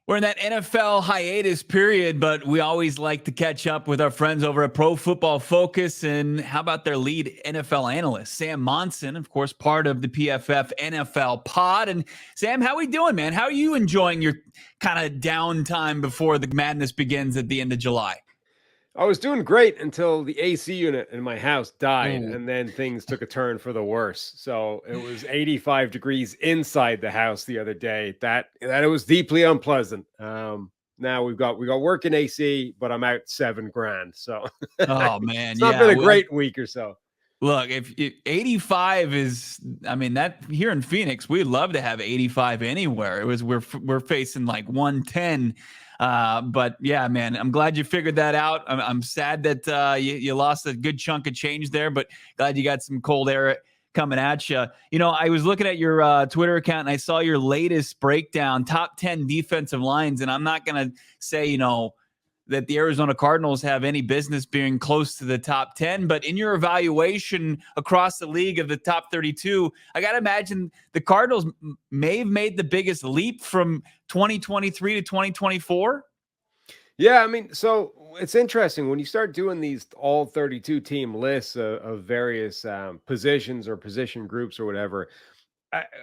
We're in that NFL hiatus period, but we always like to catch up with our friends over at Pro Football Focus. And how about their lead NFL analyst, Sam Monson, of course, part of the PFF NFL pod. And Sam, how we doing, man? How are you enjoying your kind of downtime before the madness begins at the end of July? I was doing great until the AC unit in my house died, Oh, and then things took a turn for the worse. So it was 85 degrees inside the house the other day. That it was deeply unpleasant. Now we got work in AC, but I'm out 7 grand. So oh man, it's not been yeah. a great week or so. Look, if 85 is, I mean, that here in Phoenix, we'd love to have 85 anywhere. We're facing like 110. But yeah, man, I'm glad you figured that out. I'm sad that you lost a good chunk of change there, but glad you got some cold air coming at you. You know, I was looking at your Twitter account and I saw your latest breakdown, top 10 defensive lines, and I'm not gonna say, that the Arizona Cardinals have any business being close to the top 10. But in your evaluation across the league of the top 32, I got to imagine the Cardinals may have made the biggest leap from 2023 to 2024. Yeah, I mean, so it's interesting when you start doing these all 32 team lists of various positions or position groups or whatever.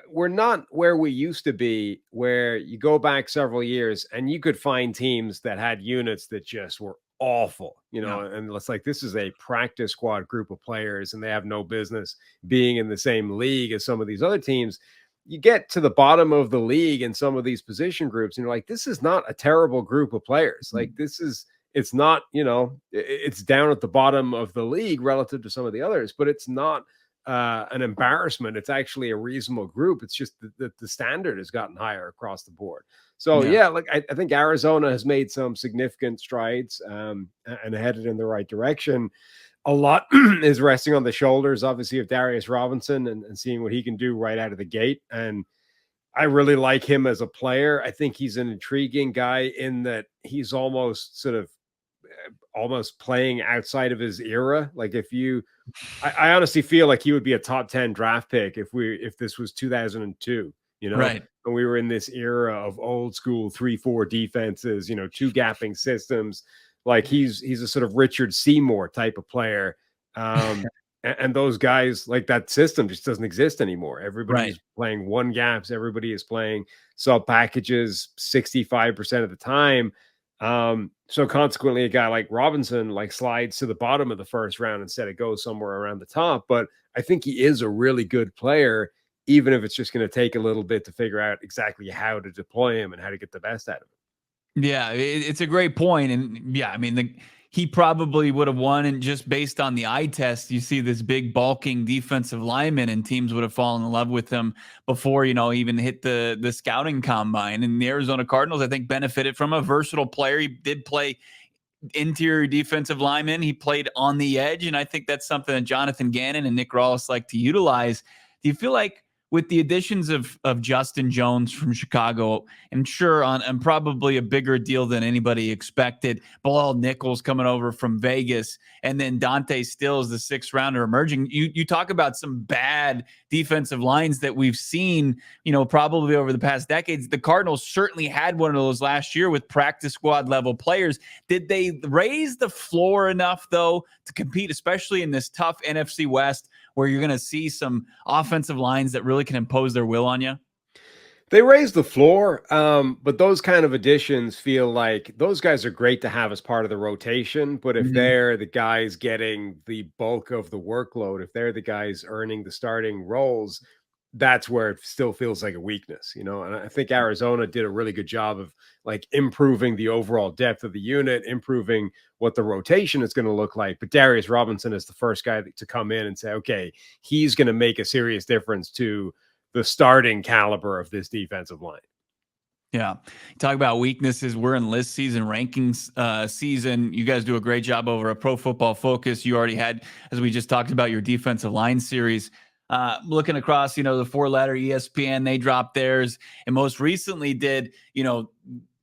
We're not where we used to be, where you go back several years and you could find teams that had units that just were awful, Yeah. and it's like this is a practice squad group of players and they have no business being in the same league as some of these other teams. You get to the bottom of the league in some of these position groups, and you're like, this is not a terrible group of players. Like, it's not, it's down at the bottom of the league relative to some of the others, but it's not an embarrassment. It's actually a reasonable group. It's just that the standard has gotten higher across the board. So Yeah. yeah, like I think Arizona has made some significant strides and headed in the right direction. A lot is resting on the shoulders, obviously, of Darius Robinson and seeing what he can do right out of the gate. And I really like him as a player. I think he's an intriguing guy in that he's almost playing outside of his era. Like I honestly feel like he would be a top 10 draft pick if this was 2002, Right. and we were in this era of old school 3-4 defenses, two gapping systems. Like he's a sort of Richard Seymour type of player. And those guys, like, that system just doesn't exist anymore. Right. Everybody's playing one gaps. Everybody is playing sub packages 65% of the time. So consequently, a guy like Robinson like slides to the bottom of the first round instead of goes somewhere around the top. But I think he is a really good player, even if it's just going to take a little bit to figure out exactly how to deploy him and how to get the best out of him. Yeah, it's a great point. And yeah, I mean, he probably would have won. And just based on the eye test, you see this big bulking defensive lineman, and teams would have fallen in love with him before, even hit the scouting combine. And the Arizona Cardinals, I think, benefited from a versatile player. He did play interior defensive lineman. He played on the edge. And I think that's something that Jonathan Gannon and Nick Rawls like to utilize. Do you feel like with the additions of Justin Jones from Chicago, and sure on probably a bigger deal than anybody expected, Bilal Nichols coming over from Vegas, and then Dante Stills, the 6th rounder emerging. You talk about some bad defensive lines that we've seen, probably over the past decades. The Cardinals certainly had one of those last year with practice squad level players. Did they raise the floor enough though to compete, especially in this tough NFC West, where you're going to see some offensive lines that really can impose their will on you? They raised the floor, but those kind of additions feel like those guys are great to have as part of the rotation. But if they're the guys getting the bulk of the workload, if they're the guys earning the starting roles, that's where it still feels like a weakness, And I think Arizona did a really good job of like improving the overall depth of the unit, improving what the rotation is going to look like. But Darius Robinson is the first guy to come in and say, okay, he's going to make a serious difference to the starting caliber of this defensive line. Yeah. Talk about weaknesses. We're in list season, rankings season. You guys do a great job over at Pro Football Focus. You already had, as we just talked about, your defensive line series. Looking across, the 4-letter ESPN, they dropped theirs. And most recently did,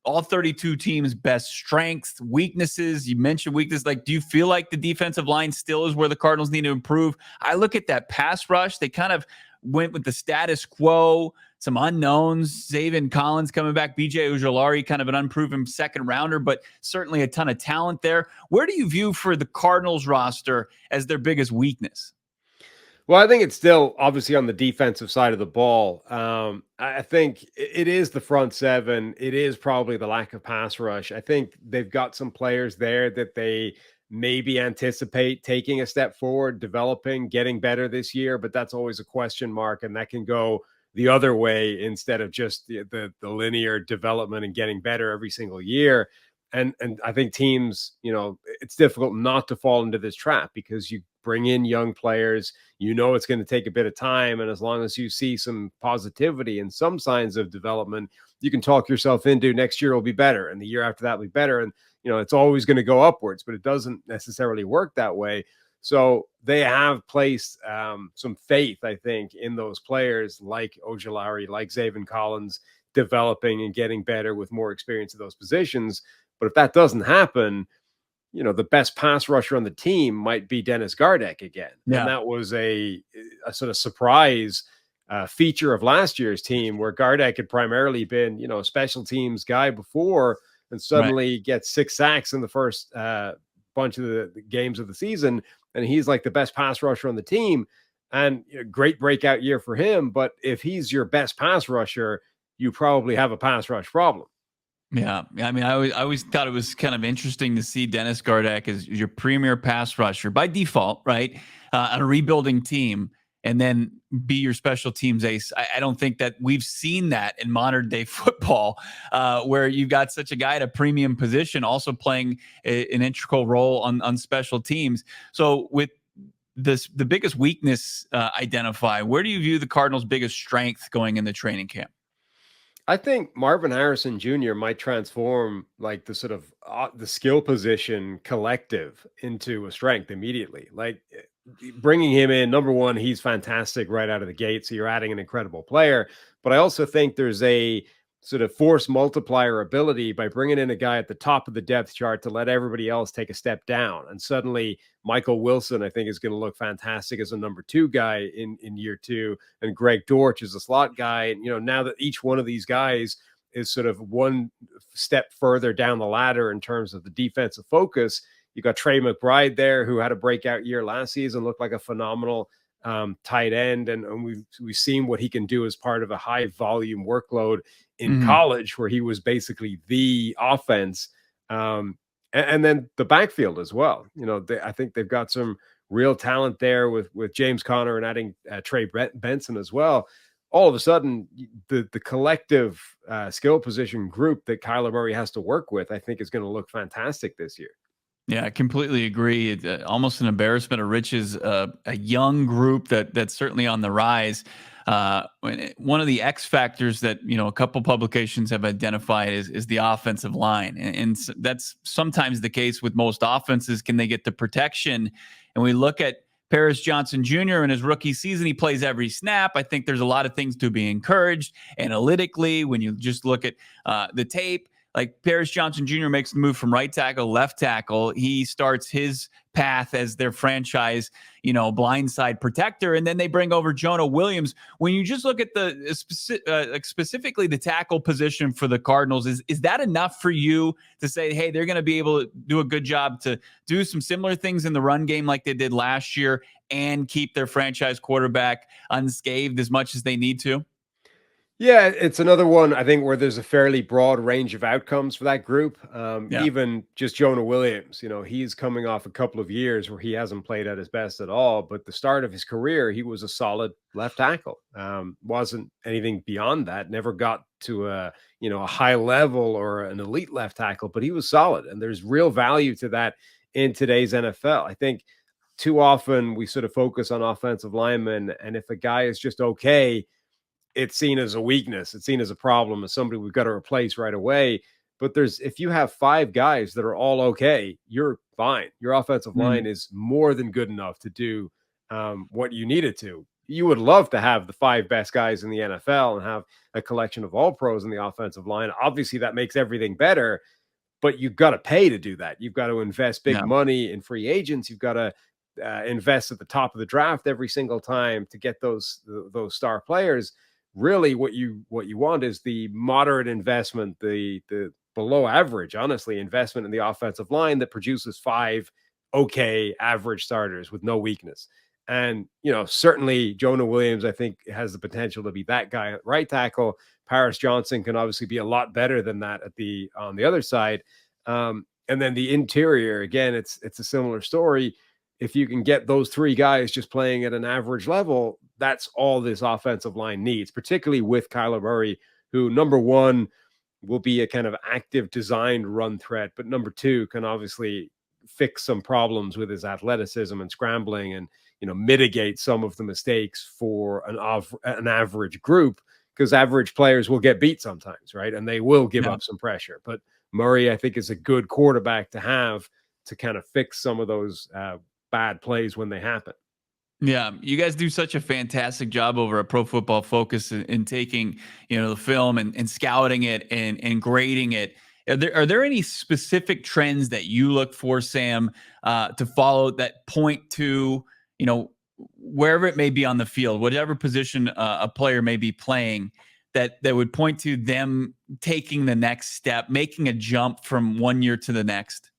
all 32 teams' best strengths, weaknesses. You mentioned weakness. Like, do you feel like the defensive line still is where the Cardinals need to improve? I look at that pass rush. They kind of went with the status quo. some unknowns. Zaven Collins coming back, BJ Ujulari, kind of an unproven second rounder, but certainly a ton of talent there. Where do you view for the Cardinals roster as their biggest weakness? Well, I think it's still obviously on the defensive side of the ball. I think it is the front seven. It is probably the lack of pass rush. I think they've got some players there that they maybe anticipate taking a step forward, developing, getting better this year, but that's always a question mark, and that can go the other way instead of just the linear development and getting better every single year. And I think teams, it's difficult not to fall into this trap because you bring in young players, it's going to take a bit of time. And as long as you see some positivity and some signs of development, you can talk yourself into next year will be better. And the year after that will be better. And, it's always going to go upwards, but it doesn't necessarily work that way. So they have placed some faith, I think, in those players like Ojulari, like Zaven Collins, developing and getting better with more experience in those positions. But if that doesn't happen, the best pass rusher on the team might be Dennis Gardeck again. Yeah. And that was a sort of surprise feature of last year's team where Gardeck had primarily been, a special teams guy before and suddenly gets 6 sacks in the first bunch of the games of the season. And he's like the best pass rusher on the team and great breakout year for him. But if he's your best pass rusher, you probably have a pass rush problem. Yeah. I mean, I always thought it was kind of interesting to see Dennis Gardeck as your premier pass rusher by default, right? On a rebuilding team, and then be your special teams ace. I don't think that we've seen that in modern day football, where you've got such a guy at a premium position also playing an integral role on special teams. So with the biggest weakness identify, where do you view the Cardinals' biggest strength going in the training camp? I think Marvin Harrison Jr. might transform like the sort of the skill position collective into a strength immediately. Like bringing him in, number one, he's fantastic right out of the gate. So you're adding an incredible player. But I also think there's a sort of force multiplier ability by bringing in a guy at the top of the depth chart to let everybody else take a step down. And suddenly Michael Wilson, I think, is going to look fantastic as a number 2 guy in year 2. And Greg Dortch is a slot guy. And, now that each one of these guys is sort of one step further down the ladder in terms of the defensive focus, you got Trey McBride there, who had a breakout year last season, looked like a phenomenal tight end. And we've seen what he can do as part of a high volume workload in college, where he was basically the offense. And then the backfield as well. I think they've got some real talent there with James Conner and adding Trey Benson as well. All of a sudden, the collective skill position group that Kyler Murray has to work with, I think, is going to look fantastic this year. Yeah, I completely agree. It's almost an embarrassment of riches, a young group that's certainly on the rise. One of the X factors that a couple publications have identified is the offensive line, and that's sometimes the case with most offenses. Can they get the protection? And we look at Paris Johnson Jr. in his rookie season, he plays every snap. I think there's a lot of things to be encouraged analytically when you just look at the tape. Like Paris Johnson Jr. makes the move from right tackle to left tackle. He starts his path as their franchise, blindside protector. And then they bring over Jonah Williams. When you just look at the specifically the tackle position for the Cardinals, is that enough for you to say, hey, they're going to be able to do a good job to do some similar things in the run game like they did last year and keep their franchise quarterback unscathed as much as they need to? Yeah, it's another one, I think, where there's a fairly broad range of outcomes for that group. Yeah. Even just Jonah Williams, he's coming off a couple of years where he hasn't played at his best at all. But the start of his career, he was a solid left tackle. Wasn't anything beyond that. Never got to a high level or an elite left tackle, but he was solid. And there's real value to that in today's NFL. I think too often we sort of focus on offensive linemen, and if a guy is just okay, it's seen as a weakness. It's seen as a problem, as somebody we've got to replace right away. But if you have 5 guys that are all okay, you're fine. Your offensive line is more than good enough to do what you need it to. You would love to have the 5 best guys in the NFL and have a collection of all pros in the offensive line. Obviously, that makes everything better, but you've got to pay to do that. You've got to invest big money in free agents. You've got to invest at the top of the draft every single time to get those star players. really what you want is the moderate investment, the below average, honestly, investment in the offensive line that produces 5 okay average starters with no weakness. And, certainly Jonah Williams, I think, has the potential to be that guy at right tackle. Paris Johnson can obviously be a lot better than that on the other side. And then the interior, again, it's a similar story. If you can get those 3 guys just playing at an average level, that's all this offensive line needs, particularly with Kyler Murray, who, number one, will be a kind of active designed run threat, but number 2 can obviously fix some problems with his athleticism and scrambling, and mitigate some of the mistakes for an average group, because average players will get beat sometimes, right? And they will give up some pressure. But Murray, I think, is a good quarterback to have to kind of fix some of those bad plays when they happen. Yeah, you guys do such a fantastic job over at Pro Football Focus in taking, the film and scouting it and grading it. Are there any specific trends that you look for, Sam, to follow that point to, wherever it may be on the field, whatever position a player may be playing, that would point to them taking the next step, making a jump from one year to the next?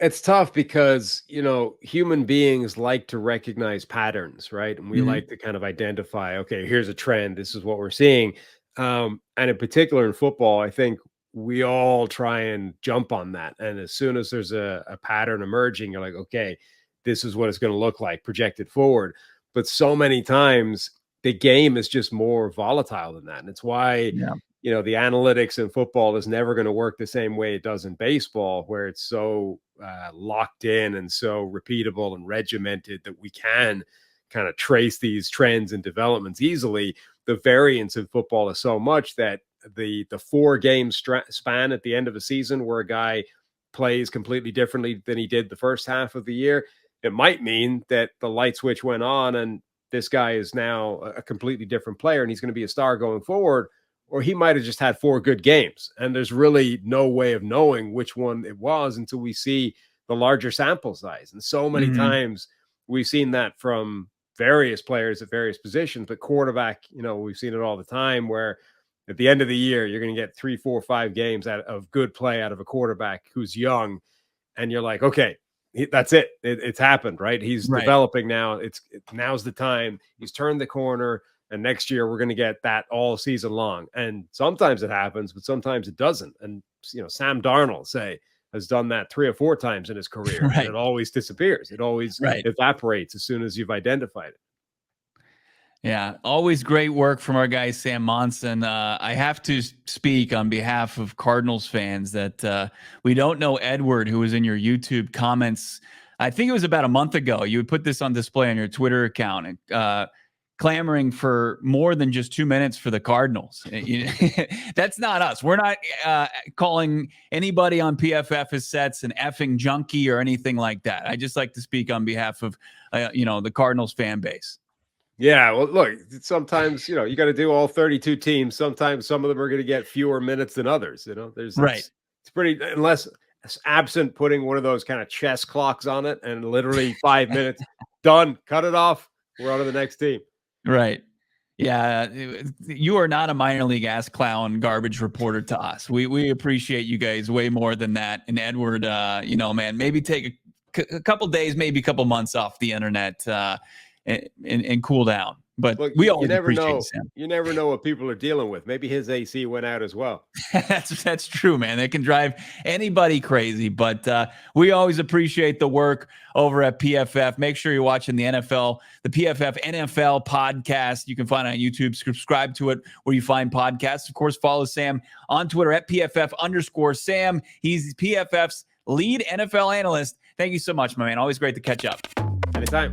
It's tough because, human beings like to recognize patterns, right? And we like to kind of identify, okay, here's a trend. This is what we're seeing. And in particular in football, I think we all try and jump on that. And as soon as there's a pattern emerging, you're like, okay, this is what it's going to look like projected forward. But so many times the game is just more volatile than that. And it's why, the analytics in football is never going to work the same way it does in baseball, where it's so locked in and so repeatable and regimented that we can kind of trace these trends and developments easily. The variance in football is so much that the 4-game span at the end of a season where a guy plays completely differently than he did the first half of the year, it might mean that the light switch went on and this guy is now a completely different player and he's going to be a star going forward. Or he might have just had 4 good games. And there's really no way of knowing which one it was until we see the larger sample size. And so many times we've seen that from various players at various positions, but quarterback, we've seen it all the time, where at the end of the year, you're going to get 3, 4, 5 games of good play out of a quarterback who's young. And you're like, okay, that's it. It's happened, right? He's developing now. Now's the time. He's turned the corner. And next year we're going to get that all season long. And sometimes it happens, but sometimes it doesn't. And, Sam Darnold, say, has done that 3 or 4 times in his career. And it always disappears. It always evaporates as soon as you've identified it. Yeah, always great work from our guy, Sam Monson. I have to speak on behalf of Cardinals fans that we don't know Edward, who was in your YouTube comments. I think it was about a month ago. You would put this on display on your Twitter account, clamoring for more than just 2 minutes for the Cardinals. That's not us. We're not calling anybody on PFF's sets an effing junkie or anything like that. I just like to speak on behalf of, the Cardinals fan base. Yeah, well, look, sometimes, you got to do all 32 teams. Sometimes some of them are going to get fewer minutes than others. There's it's pretty, unless absent putting one of those kind of chess clocks on it and literally 5 minutes, done, cut it off. We're on to the next team. Right. Yeah. You are not a minor league ass clown garbage reporter to us. We appreciate you guys way more than that. And Edward, man, maybe take a couple days, maybe a couple months off the internet and cool down. But look, we always appreciate it, Sam. You never know what people are dealing with. Maybe his AC went out as well. That's true, man. They can drive anybody crazy. But we always appreciate the work over at PFF. Make sure you're watching the PFF NFL podcast. You can find it on YouTube. Subscribe to it where you find podcasts. Of course, follow Sam on Twitter at PFF_Sam. He's PFF's lead NFL analyst. Thank you so much, my man. Always great to catch up. Anytime.